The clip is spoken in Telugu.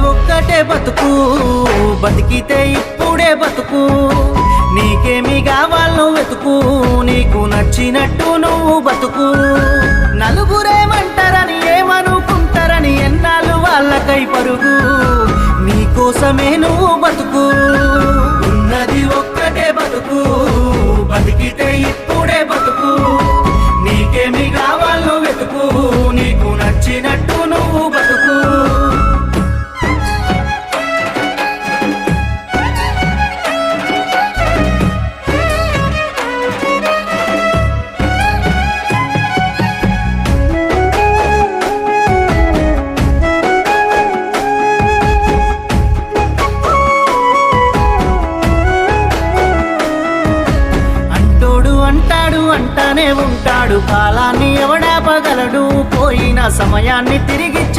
ఒక్కటే బతుకు, బతికితే ఇప్పుడే బతుకు. నీకేమి కావాలో వెతుకు, నీకు నచ్చినట్టు నువ్వు బతుకు. నలుగురేమంటారని ఏమనుకుంటారని ఎన్నాళ్ళు వాళ్ళకై పరుగు. నీకోసమే నువ్వు బతుకు, ఉన్నది ఒక్కటే బతుకు. బతికితే ఇప్పుడే బతుకు. నీకేమి కావాలో వెతుకు, నీకు నచ్చినట్టు నువ్వు బతుకు. అంటానే ఉంటాడు, కాలాన్ని ఎవడాపగలడు, పోయిన సమయాన్ని తిరిగి